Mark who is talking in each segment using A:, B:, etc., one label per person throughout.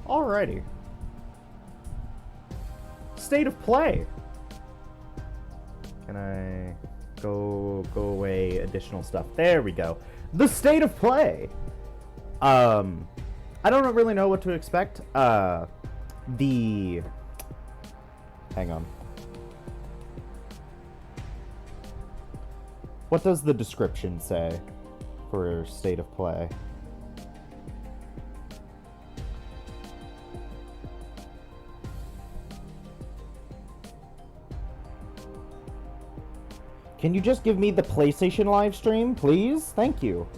A: Alrighty. State of play. Can I go away additional stuff? There we go. The state of play. I don't really know what to expect. Hang on. What does the description say for state of play? Can you just give me the PlayStation live stream, please? Thank you.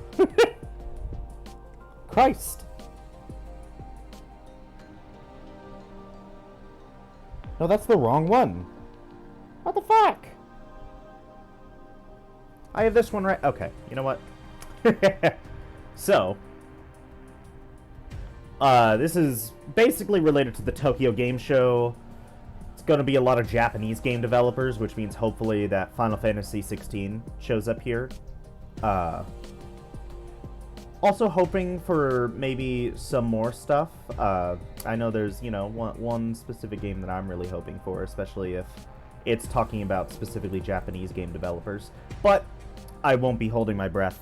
A: Christ. No, that's the wrong one. What the fuck? I have this one right. Okay, you know what? So, this is basically related to the Tokyo Game Show. It's going to be a lot of Japanese game developers, which means hopefully that Final Fantasy 16 shows up here. Also hoping for maybe some more stuff. I know there's, one specific game that I'm really hoping for, especially if it's talking about specifically Japanese game developers. But I won't be holding my breath.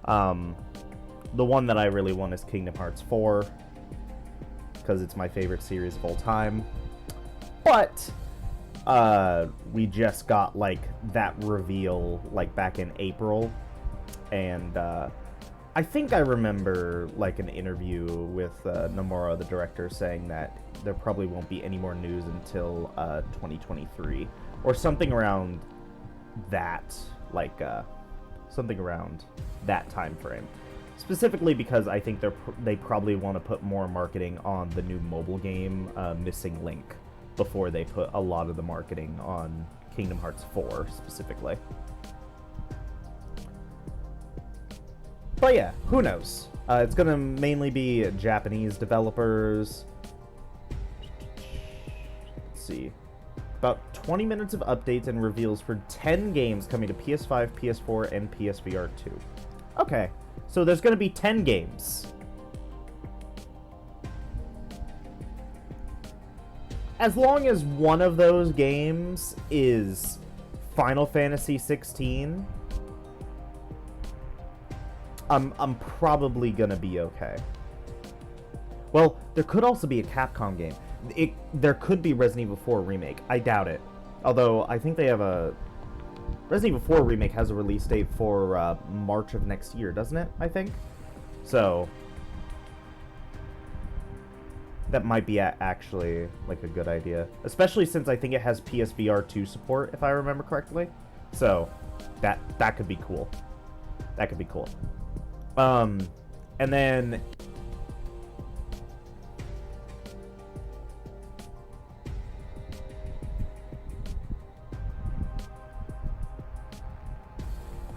A: The one that I really want is Kingdom Hearts 4, because it's my favorite series of all time. But we just got that reveal back in April, and I think I remember an interview with Nomura, the director, saying that there probably won't be any more news until 2023 or something around that, something around that time frame. Specifically because I think they probably want to put more marketing on the new mobile game, Missing Link, before they put a lot of the marketing on Kingdom Hearts 4 specifically. But yeah, who knows? It's gonna mainly be Japanese developers. Let's see. About 20 minutes of updates and reveals for 10 games coming to PS5, PS4, and PSVR 2. Okay, so there's gonna be 10 games. As long as one of those games is Final Fantasy 16, I'm probably gonna be okay. Well, there could also be a Capcom game. There could be Resident Evil 4 Remake. I doubt it. Although, I think they have a... Resident Evil 4 Remake has a release date for March of next year, doesn't it? I think? So... that might be actually a good idea. Especially since I think it has PSVR 2 support, if I remember correctly. So, that could be cool. That could be cool. And then...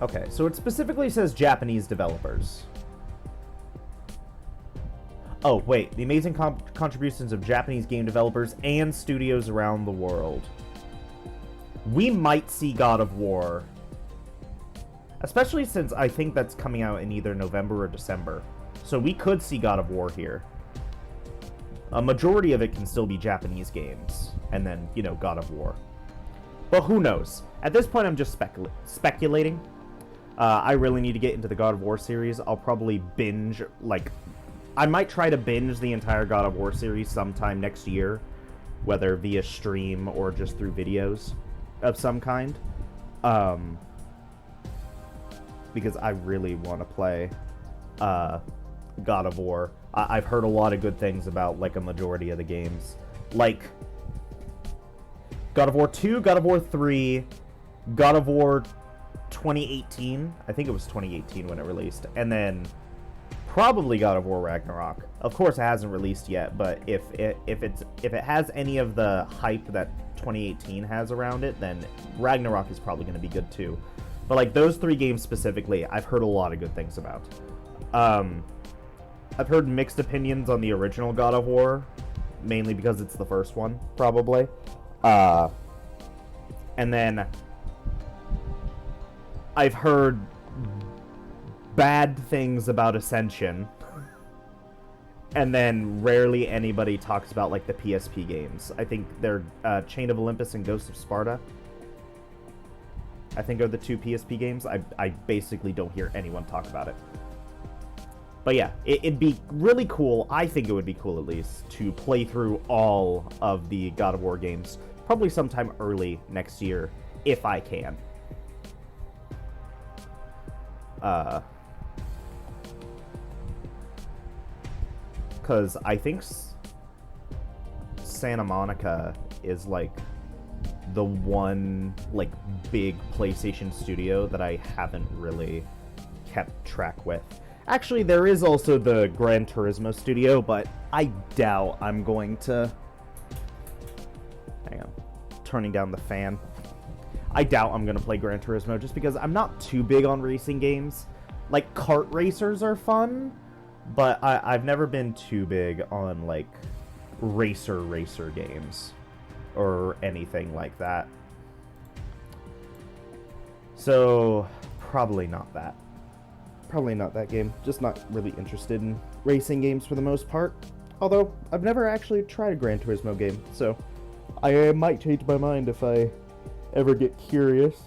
A: okay, so it specifically says Japanese developers. Oh, wait. The amazing contributions of Japanese game developers and studios around the world. We might see God of War. Especially since I think that's coming out in either November or December. So we could see God of War here. A majority of it can still be Japanese games. And then, God of War. But who knows? At this point, I'm just speculating. I really need to get into the God of War series. I'll probably binge, I might try to binge the entire God of War series sometime next year, whether via stream or just through videos of some kind. Because I really want to play God of War. I've heard a lot of good things about a majority of the games. God of War 2, God of War 3, God of War 2018. I think it was 2018 when it released. And then... probably God of War Ragnarok. Of course, it hasn't released yet, but if it has any of the hype that 2018 has around it, then Ragnarok is probably going to be good too. But those three games specifically, I've heard a lot of good things about. I've heard mixed opinions on the original God of War, mainly because it's the first one, probably. And then I've heard bad things about Ascension. And then rarely anybody talks about like the PSP games. I think they're Chain of Olympus and Ghost of Sparta. I think are the two PSP games. I basically don't hear anyone talk about it. But yeah, it'd be really cool. I think it would be cool at least to play through all of the God of War games. Probably sometime early next year, if I can. Because I think Santa Monica is like the one like big PlayStation studio that I haven't really kept track with. Actually, there is also the Gran Turismo studio, but I doubt I'm going to... Hang on. Turning down the fan. I doubt I'm going to play Gran Turismo just because I'm not too big on racing games. Like, kart racers are fun, but I've never been too big on, like, racer games or anything like that. So, probably not that. Probably not that game. Just not really interested in racing games for the most part. Although, I've never actually tried a Gran Turismo game, so I might change my mind if I ever get curious.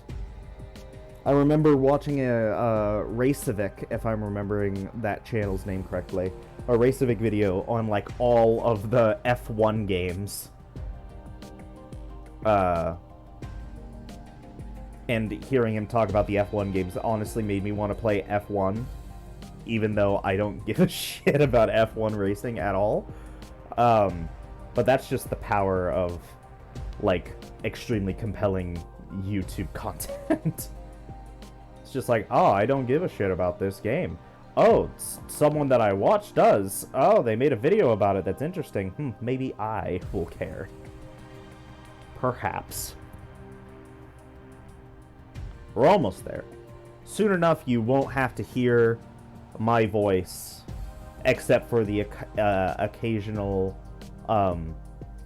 A: I remember watching a Racevic, if I'm remembering that channel's name correctly, a Racevic video on like all of the F1 games. And hearing him talk about the F1 games honestly made me want to play F1, even though I don't give a shit about F1 racing at all. But that's just the power of, like, extremely compelling YouTube content. It's just like, oh, I don't give a shit about this game. Oh, someone that I watch does. Oh, they made a video about it that's interesting. Maybe I will care. Perhaps. We're almost there. Soon enough, you won't have to hear my voice, except for the occasional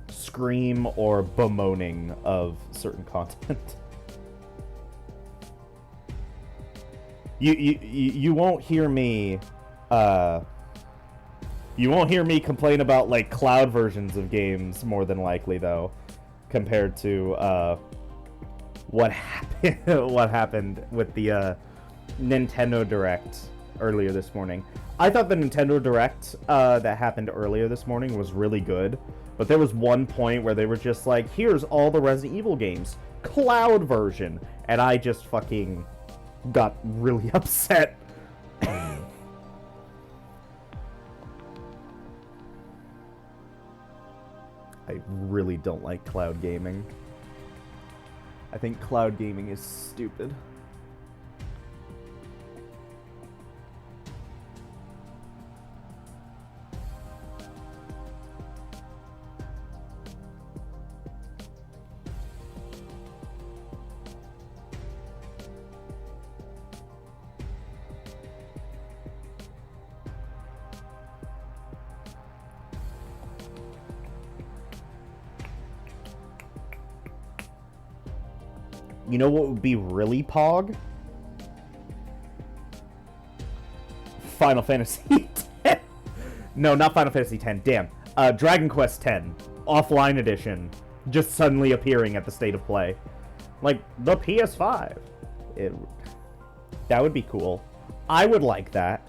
A: scream or bemoaning of certain content. You won't hear me. You won't hear me complain about like cloud versions of games more than likely, though, compared to what happened with the Nintendo Direct earlier this morning. I thought the Nintendo Direct that happened earlier this morning was really good, but there was one point where they were just like, here's all the Resident Evil games, cloud version, and I just fucking got really upset. I really don't like cloud gaming. I think cloud gaming is stupid. You know what would be really pog? Final Fantasy X. No, not Final Fantasy X. Damn. Dragon Quest X. Offline edition. Just suddenly appearing at the State of Play. Like, the PS5. That would be cool. I would like that.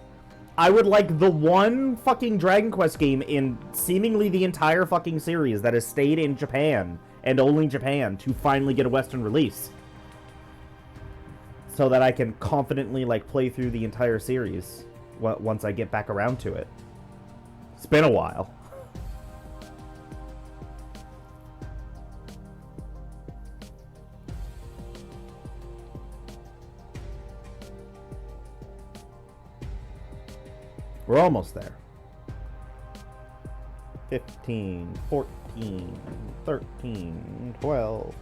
A: I would like the one fucking Dragon Quest game in seemingly the entire fucking series that has stayed in Japan, and only Japan, to finally get a Western release. So that I can confidently, like, play through the entire series once I get back around to it. It's been a while. We're almost there. 15, 14, 13, 12,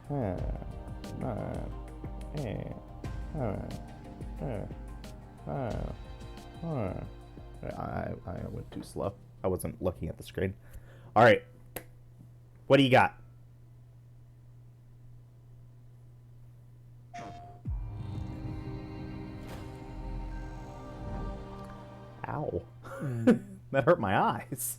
A: 10... I went too slow. I wasn't looking at the screen. All right. What do you got? Ow. That hurt my eyes.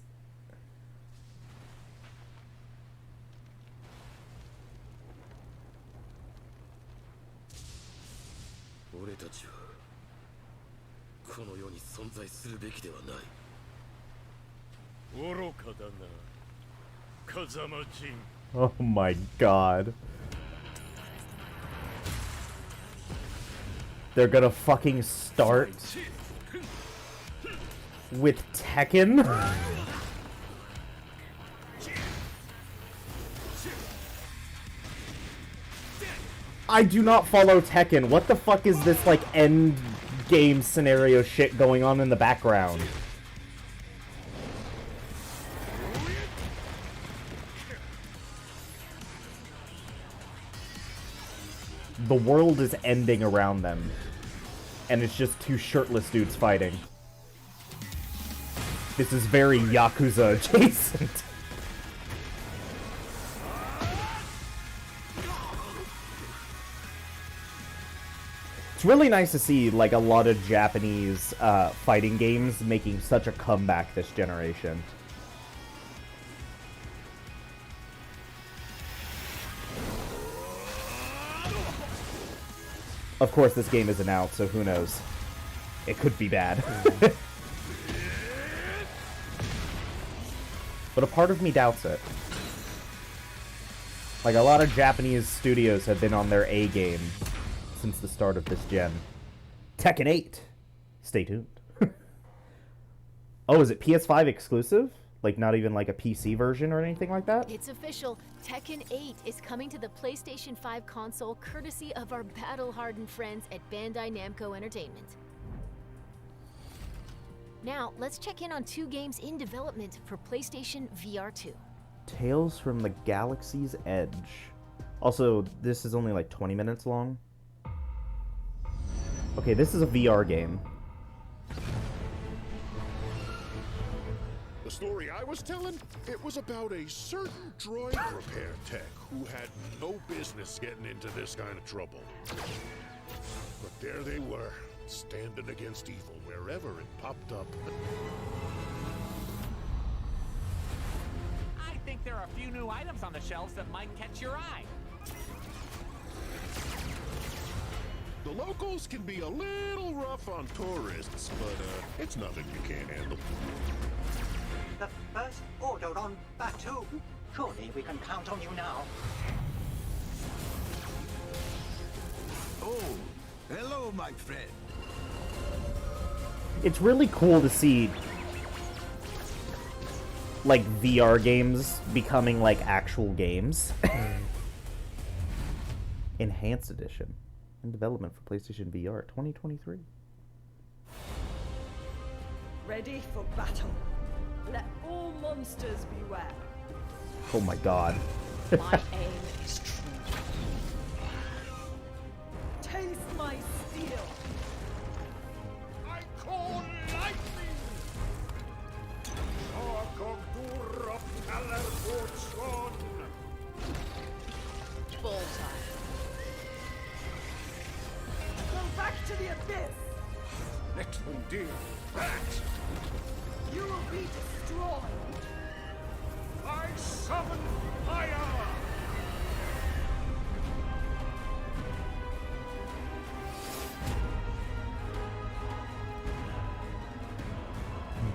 A: Oh my god. They're gonna fucking start with Tekken? I do not follow Tekken. What the fuck is this, like, end game scenario shit going on in the background? The world is ending around them. And it's just two shirtless dudes fighting. This is very Yakuza adjacent. It's really nice to see, like, a lot of Japanese fighting games making such a comeback this generation. Of course, this game isn't out, so who knows? It could be bad. But a part of me doubts it. Like, a lot of Japanese studios have been on their A game since the start of this gen. Tekken 8! Stay tuned. Oh, is it PS5 exclusive? Like, not even like a PC version or anything like that?
B: It's official. Tekken 8 is coming to the PlayStation 5 console courtesy of our battle-hardened friends at Bandai Namco Entertainment. Now, let's check in on 2 games in development for PlayStation VR 2.
A: Tales from the Galaxy's Edge. Also, this is only like 20 minutes long. Okay, this is a VR game.
C: The story I was telling, it was about a certain droid repair tech who had no business getting into this kind of trouble. But there they were, standing against evil wherever it popped up.
D: I think there are a few new items on the shelves that might catch your eye.
C: The locals can be a little rough on tourists, but it's nothing you can't handle.
E: The first order on Batu. Surely we can count on you now.
F: Oh, hello, my friend.
A: It's really cool to see, like, VR games becoming, like, actual games. Enhanced Edition. In development for PlayStation VR 2023.
G: Ready for battle. Let all monsters beware.
A: Oh my god.
G: My aim is true. Taste my steel.
C: I call lightning! Orkogura Palerfortson!
G: Bullseye. Go back to the abyss.
C: Let them deal with that!
G: You will be destroyed.
C: I summon fire!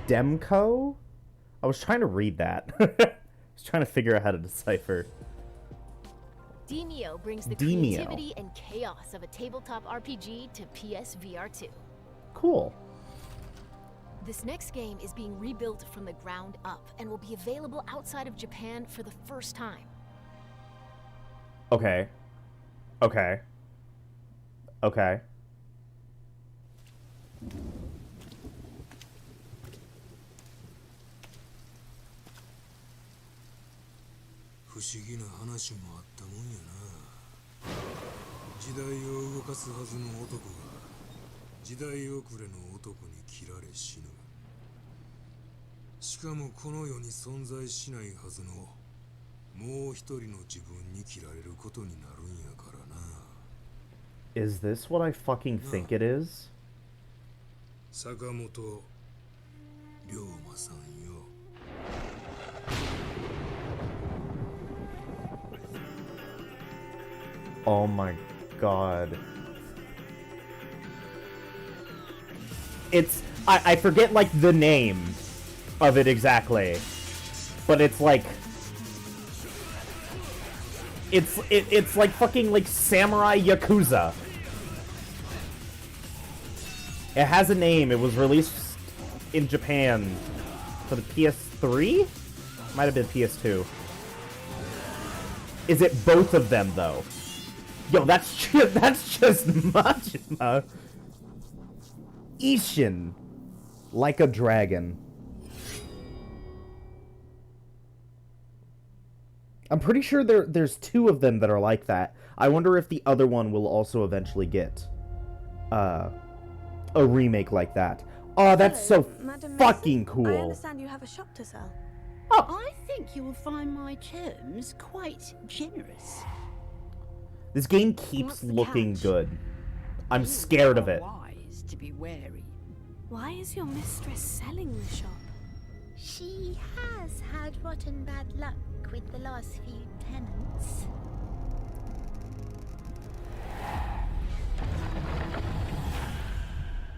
A: Demco? I was trying to read that. I was trying to figure out how to decipher.
B: Demio brings the
A: Demio.
B: creativity and chaos of a tabletop RPG to PSVR 2.
A: Cool.
B: This next game is being rebuilt from the ground up and will be available outside of Japan for the first time.
A: Okay. Okay. Okay. Is this what I fucking think it is?
F: 坂本
A: Oh my god. It's... I forget, like, the name of it exactly. But it's like... It's like fucking, like, Samurai Yakuza. It has a name. It was released in Japan for the PS3? Might have been PS2. Is it both of them, though? Yo, that's just Majima. Ishin. Like a dragon. I'm pretty sure there's two of them that are like that. I wonder if the other one will also eventually get a remake like that. Oh, that's
H: Hello,
A: so
H: Madam
A: fucking
H: Mason.
A: cool.
H: I understand you have a shop to sell.
I: I think you will find my terms quite generous.
A: This game
H: What's
A: keeps
H: the
A: looking
H: catch?
A: good. I'm scared of it.
I: Wise to be wary.
H: Why is your mistress selling the shop?
J: She has had rotten bad luck with the last few tenants.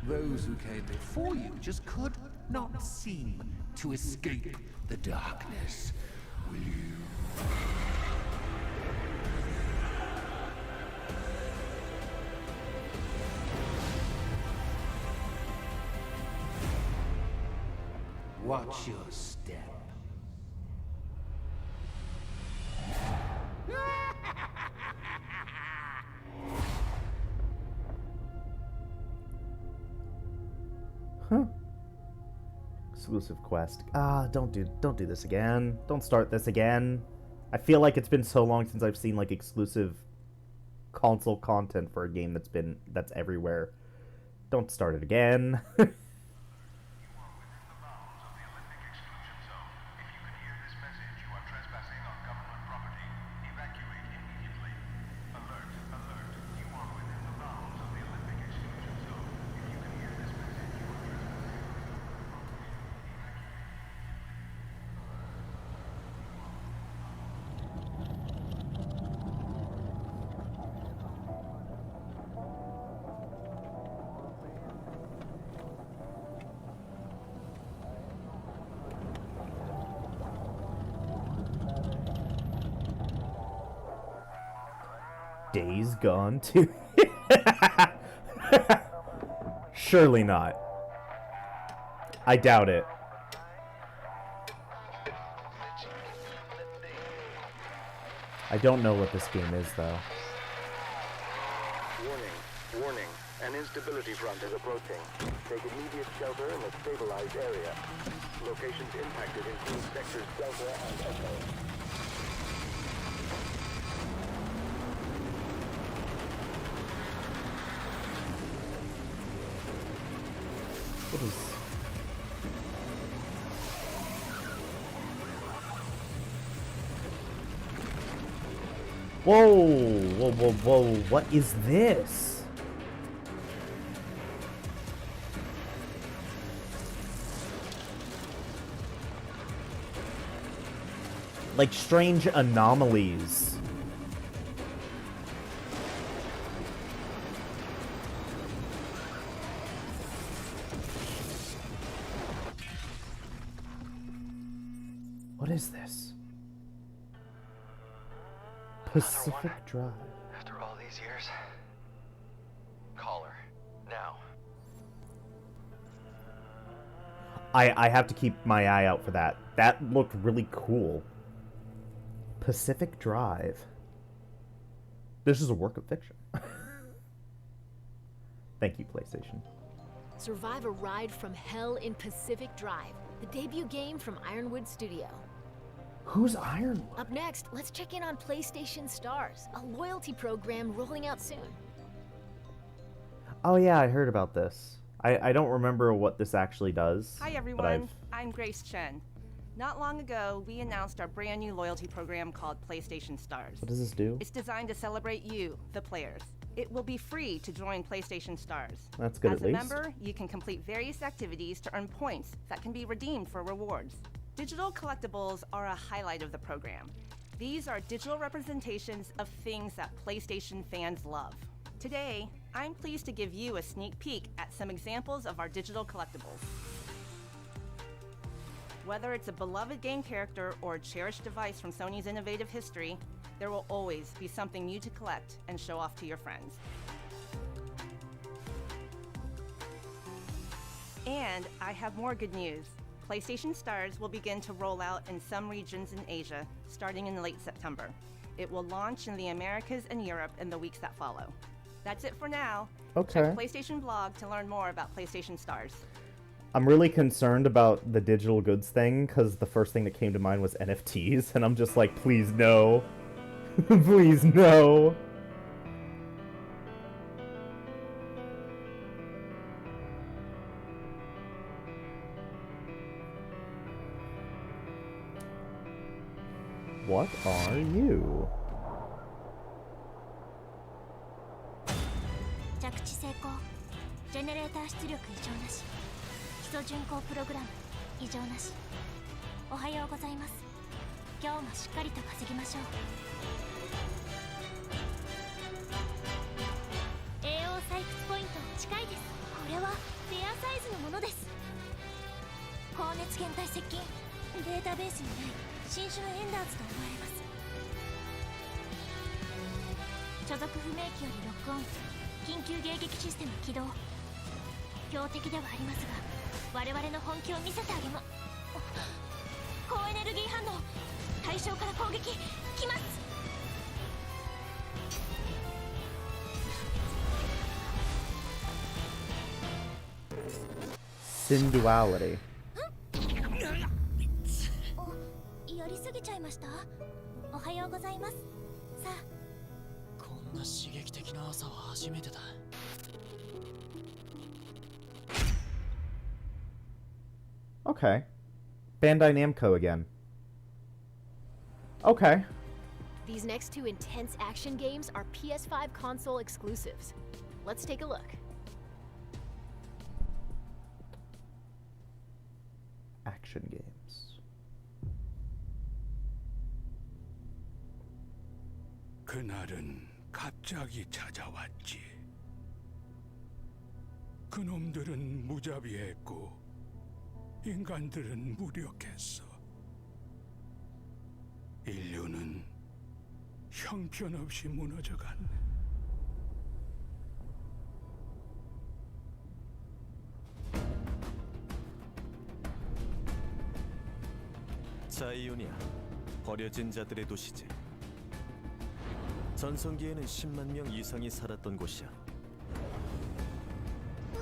F: Those who came before you just could not seem to escape the darkness. Will you? Watch your step.
A: Huh. Exclusive quest. Don't do this again. Don't start this again. I feel like it's been so long since I've seen like exclusive console content for a game that's everywhere. Don't start it again. Days Gone 2. Surely not. I doubt it. I don't know what this game is, though.
K: Warning, warning. An instability front is approaching. Take immediate shelter in a stabilized area. Locations impacted include sectors Delta and Echo.
A: What is... Whoa! Whoa, whoa, whoa. What is this? Like strange anomalies. What is this? Pacific Drive.
K: After all these years, call her now.
A: I have to keep my eye out for that. That looked really cool. Pacific Drive. This is a work of fiction. Thank you, PlayStation.
B: Survive a ride from hell in Pacific Drive, the debut game from Ironwood Studio.
A: Who's Ironwood?
B: Up next, let's check in on PlayStation Stars, a loyalty program rolling out soon.
A: Oh yeah, I heard about this. I don't remember what this actually does.
L: Hi everyone, I'm Grace Chen. Not long ago, we announced our brand new loyalty program called PlayStation Stars.
A: What does this do?
L: It's designed to celebrate you, the players. It will be free to join PlayStation Stars.
A: That's good,
L: As
A: at least.
L: As a member, you can complete various activities to earn points that can be redeemed for rewards. Digital collectibles are a highlight of the program. These are digital representations of things that PlayStation fans love. Today, I'm pleased to give you a sneak peek at some examples of our digital collectibles. Whether it's a beloved game character or a cherished device from Sony's innovative history, there will always be something new to collect and show off to your friends. And I have more good news. PlayStation Stars will begin to roll out in some regions in Asia, starting in late September. It will launch in the Americas and Europe in the weeks that follow. That's it for now.
A: Okay.
L: Check PlayStation blog to learn more about PlayStation Stars.
A: I'm really concerned about the digital goods thing, because the first thing that came to mind was NFTs, and I'm just like, please no. Please no. What are you?
M: 着地成功。ジェネレーター出力異常なし。基礎巡航プログラム異常なし。おはようございます。今日もしっかりと稼ぎましょう。AO 採掘ポイント近いです。これはフェアサイズのものです。高熱源体接近。データベースにない新種のエンダーズと思われます。所属不明機よりロックオン。緊急迎撃システム起動。標的ではありますが我々の本気を見せてあげま。高エネルギー反応。対象から攻撃来ます。
A: Sensuality.
M: やりすぎちゃいました。おはようございます。さあ。
N: こんな刺激的な朝は初めてだ。
A: Okay. Bandai Namco again. Okay.
B: These next two intense action games are PS5 console exclusives. Let's take a look.
A: Action games.
O: 그날은 갑자기 찾아왔지. 그놈들은 무자비했고 인간들은 무력했어. 인류는 형편없이 무너져갔네.
P: 자이오니아, 버려진 자들의 도시지. 전성기에는 10만 명 이상이 살았던 곳이야.
M: 와,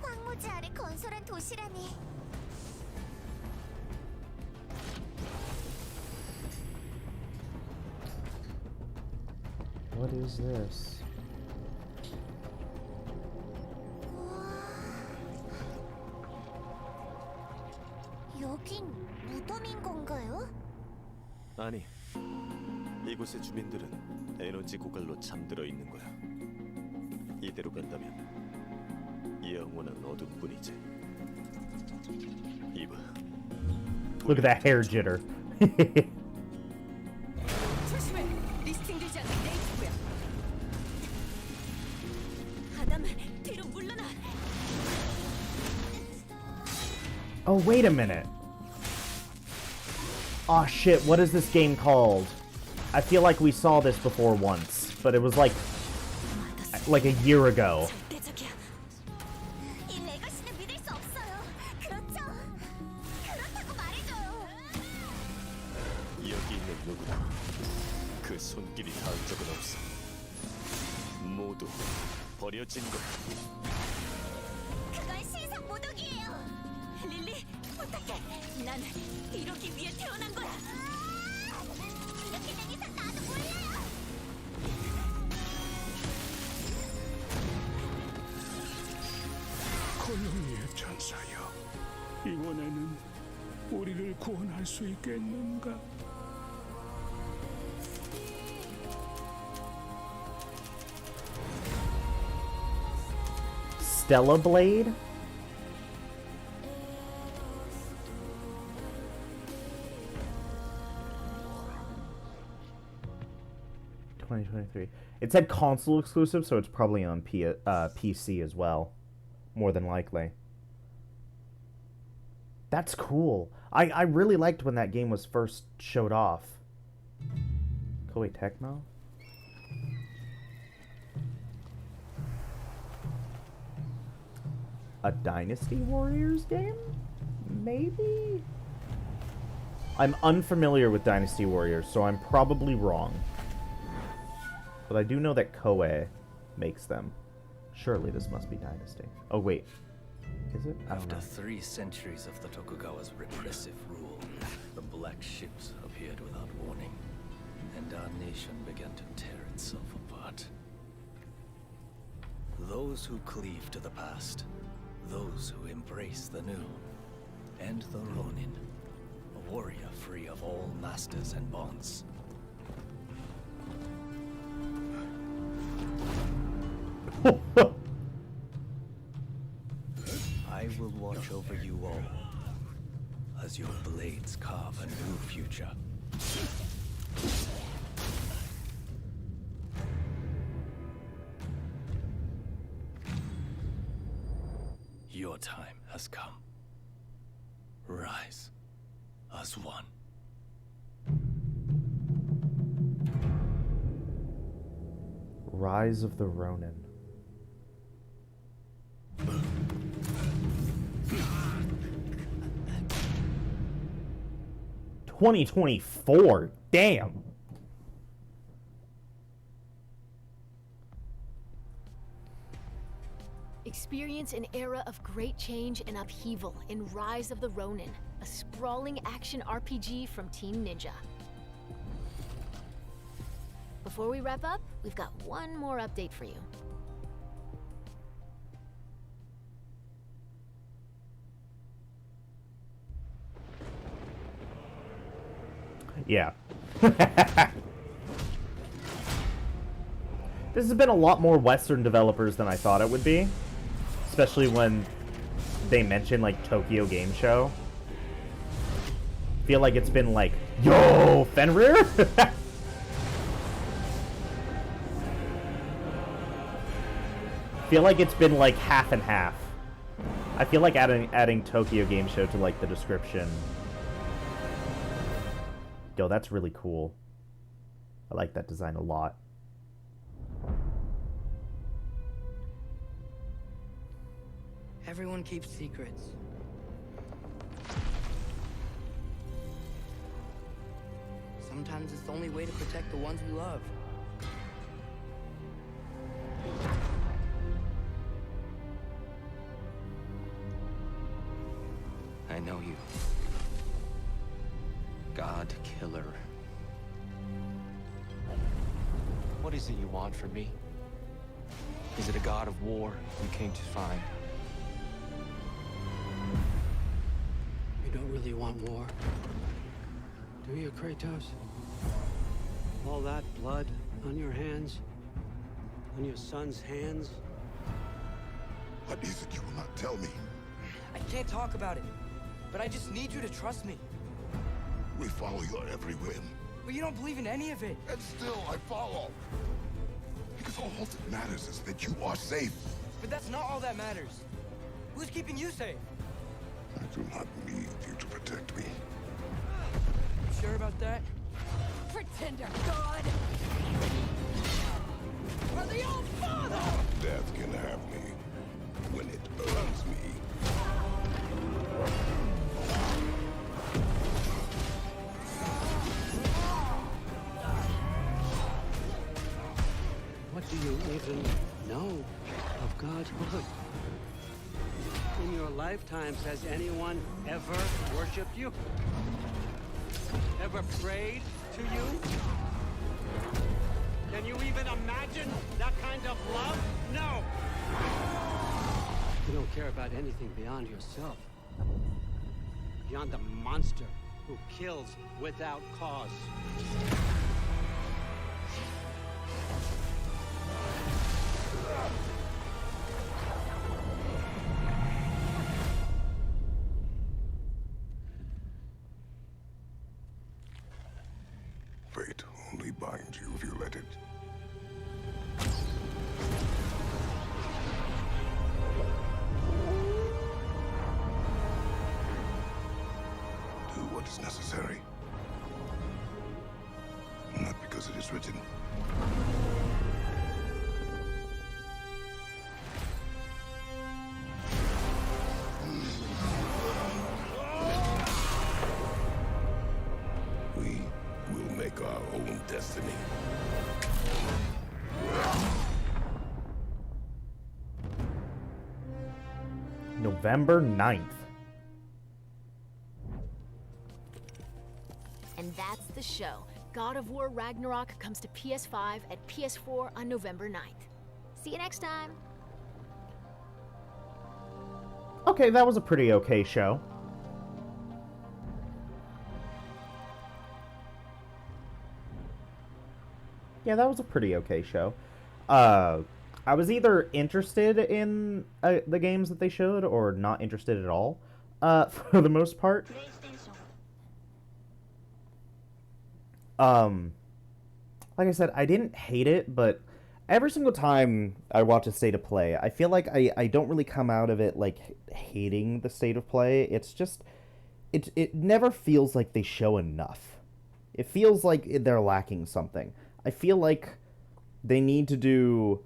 M: 황무지 아래 건설한 도시라니.
A: What is this?
M: 여긴 무덤인 건가요?
P: 아니, 이곳의 주민들은 에너지 고갈로 잠들어 있는 거야. 이대로 간다면 영원한 어둠뿐이지. 이봐.
A: Look at that hair jitter.
G: 조심해. 리스팅되지 않는 네이트고야. 아담, 뒤로 물러나.
A: Oh, wait a minute. Oh shit, what is this game called? I feel like we saw this before once, but it was like a year ago.
P: 여기 있는 누구도 그 손길이 닿은 적은 없어. 모두 버려진 거야.
M: 그건 신상 모독이에요. 릴리, 부탁해. 난 이러기 위해 태어난 거야. 이렇게 된 이상 나도 몰라요.
O: 콜로니의 천사여, 이번에는 우리를 구원할 수 있겠는가?
A: Stella Blade? 2023. It said console exclusive, so it's probably on PC as well, more than likely. That's cool. I really liked when that game was first showed off. Koei Tecmo? A Dynasty Warriors game? Maybe? I'm unfamiliar with Dynasty Warriors, so I'm probably wrong. But I do know that Koei makes them. Surely this must be Dynasty. Oh, wait. Is it?
Q: After 3 centuries of the Tokugawa's repressive rule, the Black Ships appeared without warning, and our nation began to tear itself apart. Those who cleave to the past, those who embrace the new, and the Ronin, a warrior free of all masters and bonds. I will watch over you all, as your blades carve a new future. Your time has come. Rise as one.
A: Rise of the Ronin. $2024. Damn.
B: Experience an era of great change and upheaval in Rise of the Ronin, a sprawling action RPG from Team Ninja. Before we wrap up, we've got one more update for you.
A: Yeah. This has been a lot more Western developers than I thought it would be. Especially when they mention, like, Tokyo Game Show. Feel like it's been like, yo, Fenrir? Feel like it's been, like, half and half. I feel like adding Tokyo Game Show to, like, the description. Yo, that's really cool. I like that design a lot.
R: Everyone keeps secrets. Sometimes it's the only way to protect the ones we love.
S: I know you. God Killer. What is it you want from me? Is it a god of war you came to find?
R: You don't really want war, do you, Kratos? All that blood on your hands? On your son's hands?
C: What is it you will not tell me?
R: I can't talk about it, but I just need you to trust me.
C: We follow your every whim.
R: But you don't believe in any of it.
C: And still I follow. Because all that matters is that you are safe.
R: But that's not all that matters. Who's keeping you safe?
C: I do not need you to protect me.
R: You sure about that?
G: Pretender god! Or the old father!
C: Death can have me when it earns me.
R: What do you even know of God's word? In your lifetimes, has anyone ever worshipped you? Ever prayed to you? Can you even imagine that kind of love? No! You don't care about anything beyond yourself. Beyond the monster who kills without cause.
C: Fate only binds you if you let it. what is necessary. Not because it is written. We will make our own destiny.
A: November 9th.
B: And that's the show. God of War Ragnarok comes to PS5 and PS4 on November 9th. See you next time.
A: Okay, that was a pretty okay show. Yeah, that was a pretty okay show. I was either interested in the games that they showed or not interested at all, for the most part. Like I said, I didn't hate it, but every single time I watch a state of play, I feel like I don't really come out of it, like, hating the state of play. It's just, it never feels like they show enough. It feels like they're lacking something. I feel like they need to do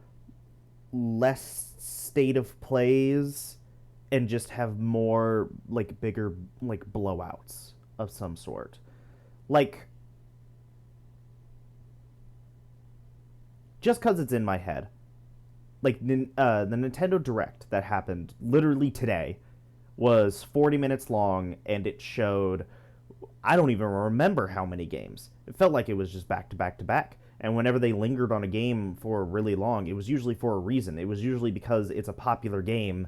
A: less state of plays and just have more, like, bigger, like, blowouts of some sort. Like, just because it's in my head. Like, the Nintendo Direct that happened literally today was 40 minutes long, and it showed, I don't even remember how many games. It felt like it was just back to back to back. And whenever they lingered on a game for really long, it was usually for a reason. It was usually because it's a popular game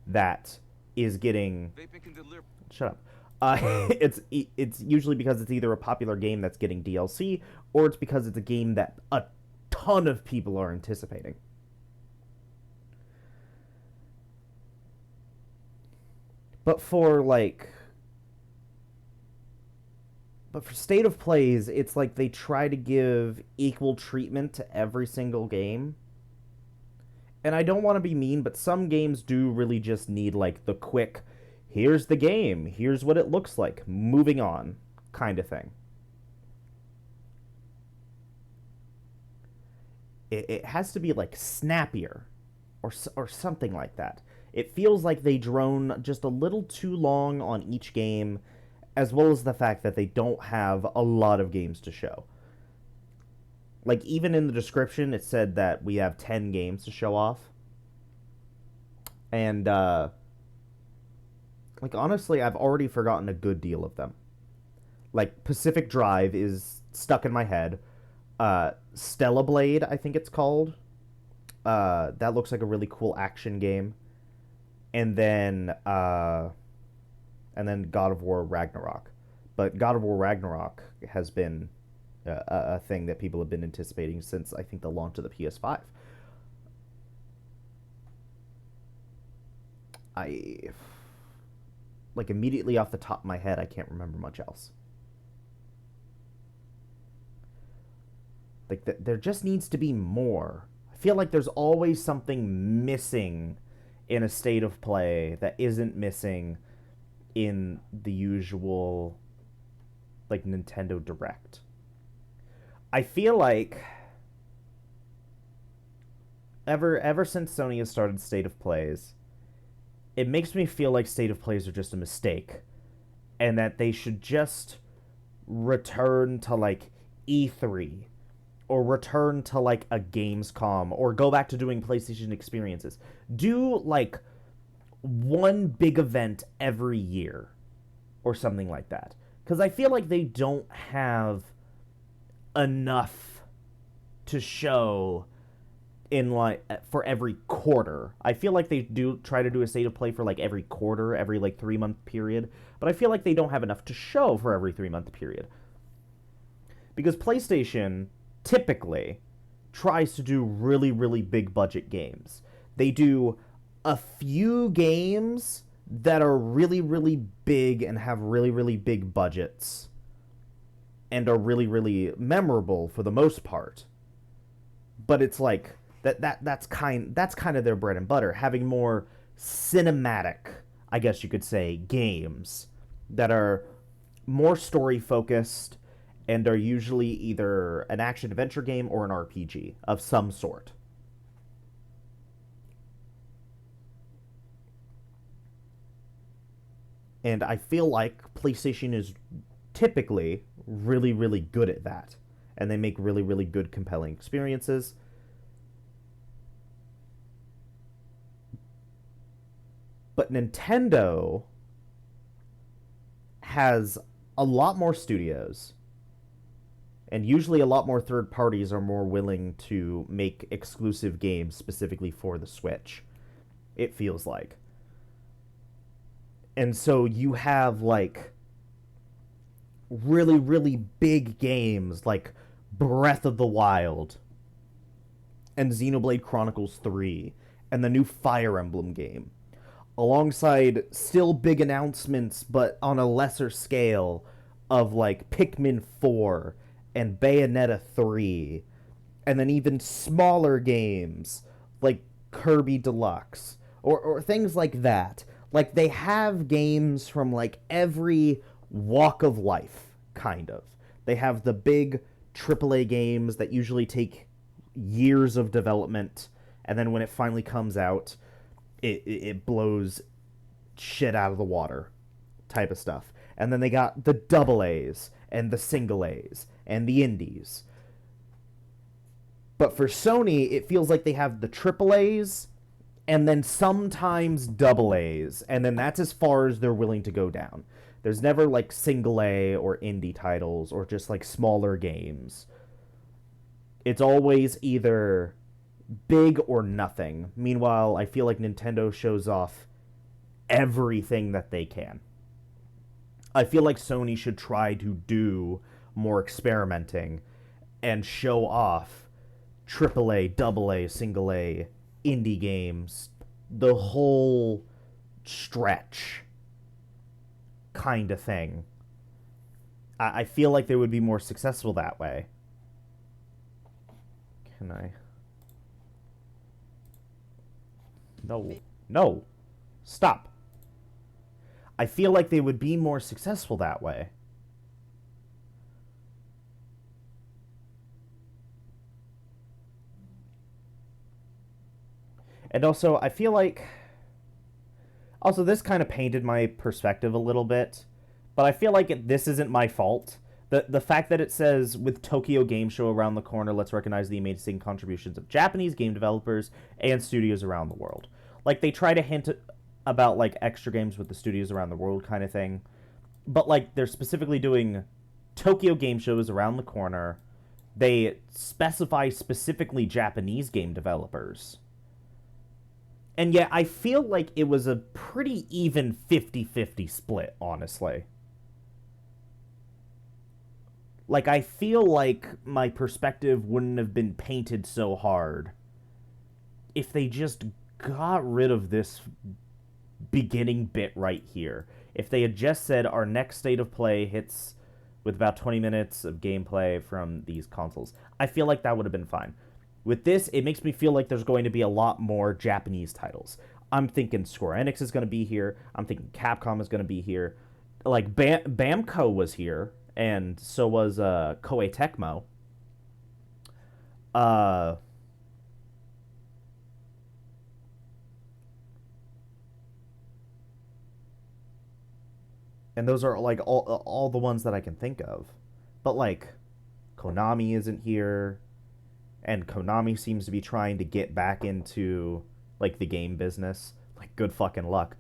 A: that is getting... Shut up. It's usually because it's either a popular game that's getting DLC, or it's because it's a game that a ton of people are anticipating. But for state of plays, it's like they try to give equal treatment to every single game. And I don't want to be mean, but some games do really just need, like, the quick, here's the game, here's what it looks like, moving on, kind of thing. It has to be, like, snappier, or something like that. It feels like they drone just a little too long on each game, as well as the fact that they don't have a lot of games to show. Like, even in the description, it said that we have 10 games to show off. And, like, honestly, I've already forgotten a good deal of them. Like, Pacific Drive is stuck in my head. Stella Blade, I think it's called. That looks like a really cool action game. And then God of War Ragnarok. But God of War Ragnarok has been a thing that people have been anticipating since, I think, the launch of the PS5. Like, immediately off the top of my head, I can't remember much else. Like, there just needs to be more. I feel like there's always something missing in a state of play that isn't missing in the usual, like, Nintendo Direct. I feel like ever since Sony has started State of Plays, it makes me feel like State of Plays are just a mistake, and that they should just return to, like, E3, or return to, like, a Gamescom, or go back to doing PlayStation experiences. Do, like, one big event every year, or something like that. Because I feel like they don't have enough to show in, like, for every quarter. I feel like they do try to do a state of play for, like, every quarter, every, like, 3-month period, but I feel like they don't have enough to show for every 3-month period. Because PlayStation typically tries to do really, really big budget games. They do a few games that are really, really big and have really, really big budgets and are really, really memorable for the most part. But it's like that's kind of their bread and butter, having more cinematic, I guess you could say, games that are more story focused and are usually either an action adventure game or an RPG of some sort. And I feel like PlayStation is typically really, really good at that. And they make really, really good, compelling experiences. But Nintendo has a lot more studios. And usually a lot more third parties are more willing to make exclusive games specifically for the Switch. It feels like. And so you have, like, really, really big games like Breath of the Wild and Xenoblade Chronicles 3 and the new Fire Emblem game, alongside still big announcements, but on a lesser scale, of, like, Pikmin 4 and Bayonetta 3, and then even smaller games like Kirby Deluxe, or things like that. Like, they have games from, like, every walk of life, kind of. They have the big AAA games that usually take years of development, and then when it finally comes out, it blows shit out of the water type of stuff. And then they got the double A's and the single A's and the indies. But for Sony, it feels like they have the triple A's and then sometimes double A's, and then that's as far as they're willing to go down. There's never, like, single A or indie titles or just, like, smaller games. It's always either big or nothing. Meanwhile, I feel like Nintendo shows off everything that they can. I feel like Sony should try to do more experimenting and show off AAA, double A, single A, indie games, the whole stretch kind of thing. I feel like they would be more successful that way. Can I? No. Stop. I feel like they would be more successful that way. And also, I feel like... Also, this kind of painted my perspective a little bit, but I feel like this isn't my fault. The fact that it says, with Tokyo Game Show around the corner, let's recognize the amazing contributions of Japanese game developers and studios around the world. Like, they try to hint about, like, extra games with the studios around the world kind of thing. But, like, they're specifically doing Tokyo Game Shows around the corner. They specify specifically Japanese game developers. And yet, I feel like it was a pretty even 50-50 split, honestly. Like, I feel like my perspective wouldn't have been painted so hard if they just got rid of this beginning bit right here. If they had just said, our next state of play hits with about 20 minutes of gameplay from these consoles, I feel like that would have been fine. With this, it makes me feel like there's going to be a lot more Japanese titles. I'm thinking Square Enix is going to be here. I'm thinking Capcom is going to be here. Like, Bamco was here, and so was Koei Tecmo. And those are, like, all the ones that I can think of. But, like, Konami isn't here. And Konami seems to be trying to get back into, like, the game business. Like, good fucking luck.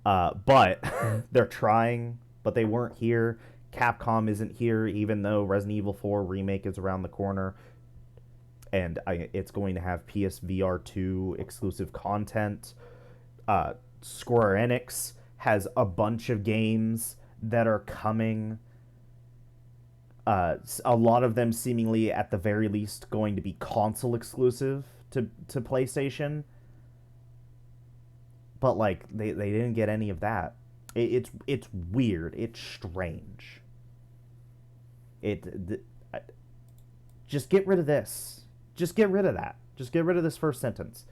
A: But they're trying, but they weren't here. Capcom isn't here, even though Resident Evil 4 Remake is around the corner. And it's going to have PSVR 2 exclusive content. Square Enix has a bunch of games that are coming. A lot of them seemingly, at the very least, going to be console exclusive to PlayStation. But, like, they didn't get any of that. It's weird. It's strange. Just get rid of this. Just get rid of that. Just get rid of this first sentence.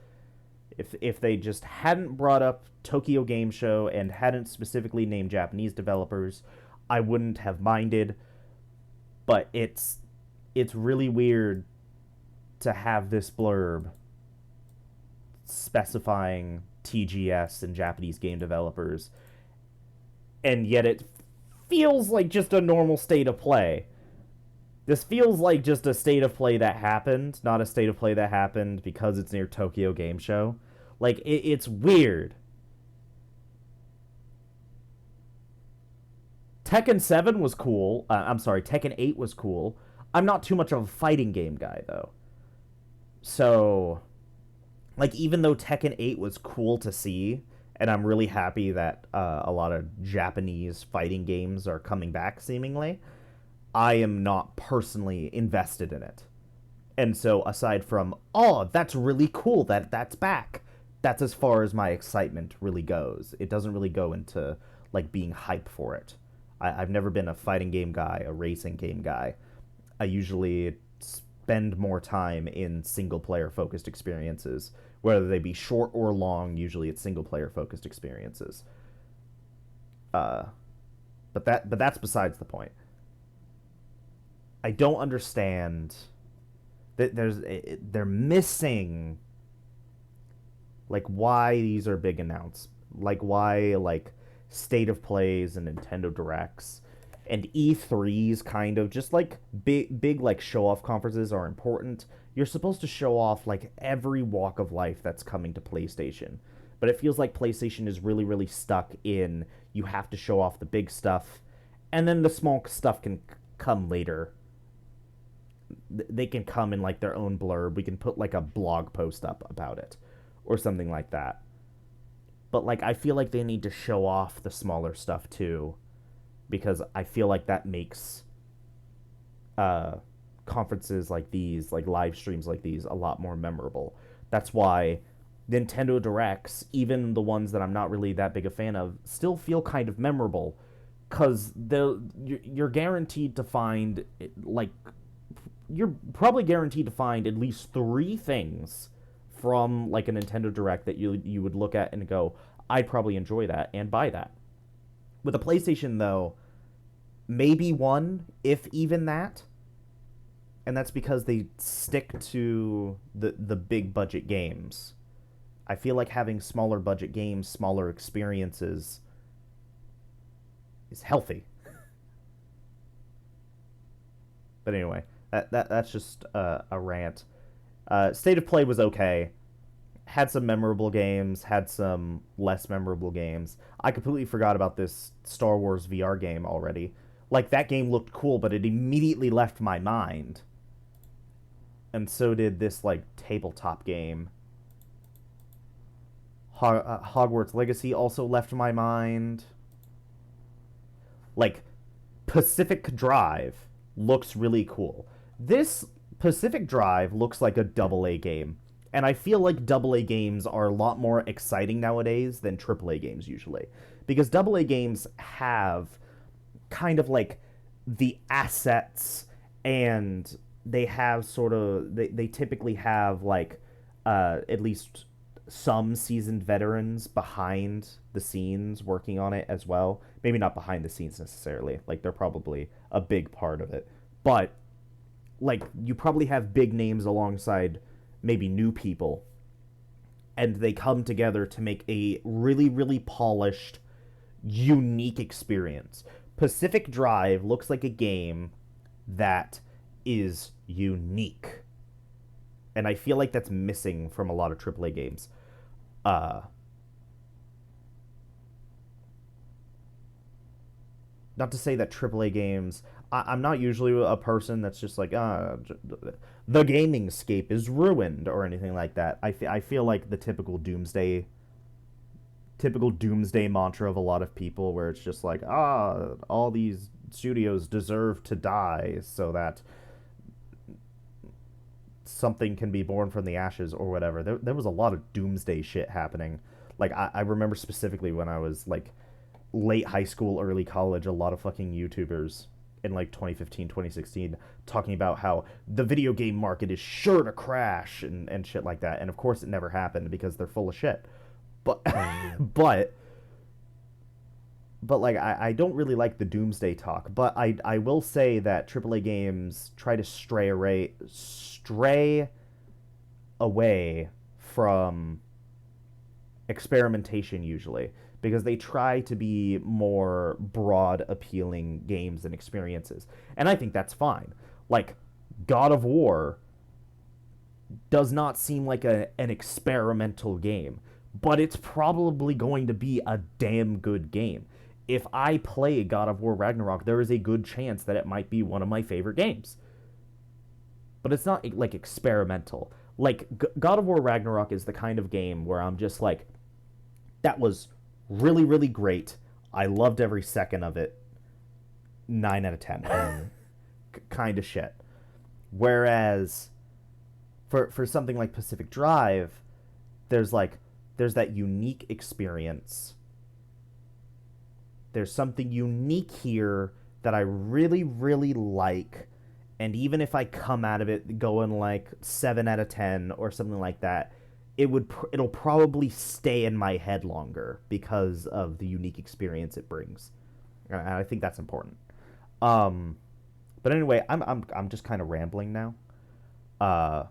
A: If they just hadn't brought up Tokyo Game Show and hadn't specifically named Japanese developers, I wouldn't have minded, but it's really weird to have this blurb specifying TGS and Japanese game developers, and yet it feels like just a normal state of play. This feels like just a state of play that happened, not a state of play that happened because it's near Tokyo Game Show. Like, it's weird. Tekken 7 was cool. Tekken 8 was cool. I'm not too much of a fighting game guy, though. So, like, even though Tekken 8 was cool to see, and I'm really happy that a lot of Japanese fighting games are coming back, seemingly, I am not personally invested in it. And so, aside from, oh, that's really cool that that's back, that's as far as my excitement really goes. It doesn't really go into, like, being hype for it. I've never been a fighting game guy, a racing game guy. I usually spend more time in single-player focused experiences. Whether they be short or long, usually it's single-player focused experiences. But that's besides the point. I don't understand that they're missing, like, why these are big announcements. Like, why, like, State of Plays and Nintendo Directs and E3s, kind of just like big like show-off conferences are important. You're supposed to show off like every walk of life that's coming to PlayStation, but it feels like PlayStation is really stuck in, you have to show off the big stuff, and then the small stuff can come later. They can come in like their own blurb. We can put like a blog post up about it or something like that. But, like, I feel like they need to show off the smaller stuff, too, because I feel like that makes conferences like these, like live streams like these, a lot more memorable. That's why Nintendo Directs, even the ones that I'm not really that big a fan of, still feel kind of memorable, because you're guaranteed to find, like, you're probably guaranteed to find at least 3 things from, like, a Nintendo Direct that you would look at and go, I'd probably enjoy that and buy that. With a PlayStation, though, maybe 1, if even that. And that's because they stick to the big budget games. I feel like having smaller budget games, smaller experiences is healthy. But anyway, that's just a rant. State of Play was okay. Had some memorable games, had some less memorable games. I completely forgot about this Star Wars VR game already. Like, that game looked cool, but it immediately left my mind. And so did this, like, tabletop game. Hogwarts Legacy also left my mind. Like, Pacific Drive looks really cool. This Pacific Drive looks like a AA game. And I feel like AA games are a lot more exciting nowadays than AAA games usually. Because AA games have kind of like the assets, and they have sort of, they typically have like at least some seasoned veterans behind the scenes working on it as well. Maybe not behind the scenes necessarily. Like, they're probably a big part of it. But, like, you probably have big names alongside maybe new people, and they come together to make a really polished, unique experience. Pacific Drive looks like a game that is unique, and I feel like that's missing from a lot of AAA games. Not to say that AAA games... I'm not usually a person that's just like, the gaming scape is ruined or anything like that. I feel like the typical doomsday mantra of a lot of people, where it's just like, all these studios deserve to die so that something can be born from the ashes or whatever. There was a lot of doomsday shit happening. Like, I remember specifically when I was like late high school, early college, a lot of fucking YouTubers in like 2015, 2016, talking about how the video game market is sure to crash and shit like that. And of course it never happened because they're full of shit. But but like I don't really like the doomsday talk, but I will say that AAA games try to stray away from experimentation usually, because they try to be more broad appealing games and experiences, and I think that's fine. Like God of War does not seem like an experimental game, but it's probably going to be a damn good game. If I play God of War Ragnarok, there is a good chance that it might be one of my favorite games. But it's not like experimental. Like God of War Ragnarok is the kind of game where I'm just like, that was really, really great. I loved every second of it. 9 out of 10. Kind of shit. Whereas for something like Pacific Drive, there's that unique experience. There's something unique here that I really, really like. And even if I come out of it going like 7 out of 10 or something like that, it'll probably stay in my head longer because of the unique experience it brings. And I think that's important. But anyway, I'm just kind of rambling now. I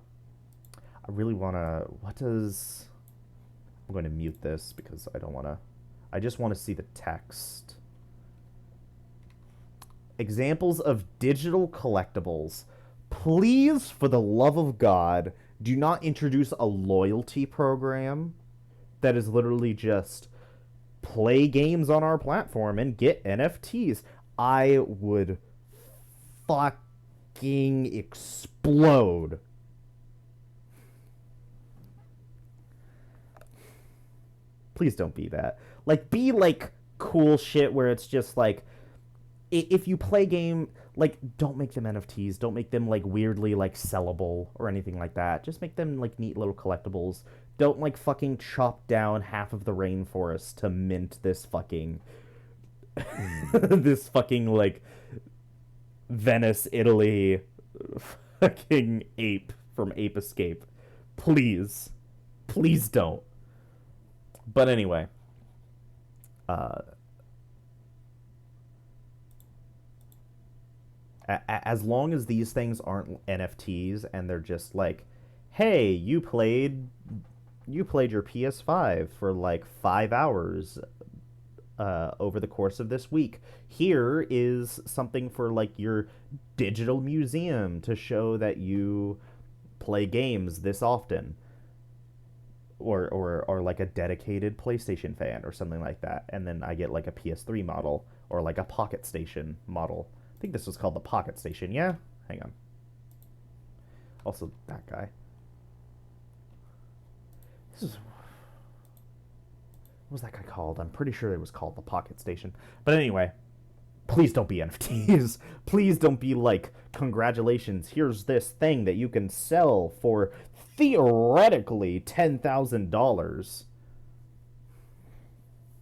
A: really want to... I'm going to mute this because I don't want to... I just want to see the text. Examples of digital collectibles. Please, for the love of God, do not introduce a loyalty program that is literally just play games on our platform and get NFTs. I would fucking explode. Please don't be that. Like, be like cool shit where it's just like, if you play game, like, don't make them NFTs. Don't make them like weirdly like sellable or anything like that. Just make them like neat little collectibles. Don't like fucking chop down half of the rainforest to mint this fucking this fucking like Venice, Italy fucking ape from Ape Escape. Please. Please don't. But anyway, as long as these things aren't NFTs and they're just like, hey, you played your PS5 for like 5 hours over the course of this week. Here is something for like your digital museum to show that you play games this often. Or like a dedicated PlayStation fan or something like that. And then I get like a PS3 model or like a Pocket Station model. I think this was called the Pocket Station, yeah? Hang on. Also, that guy. What was that guy called? I'm pretty sure it was called the Pocket Station. But anyway, please don't be NFTs. Please don't be like, congratulations, here's this thing that you can sell for theoretically $10,000.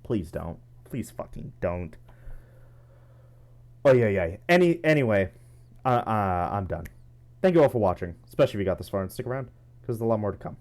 A: Please don't. Please fucking don't. Oh yeah. Anyway, I'm done. Thank you all for watching, especially if you got this far and stick around, because there's a lot more to come.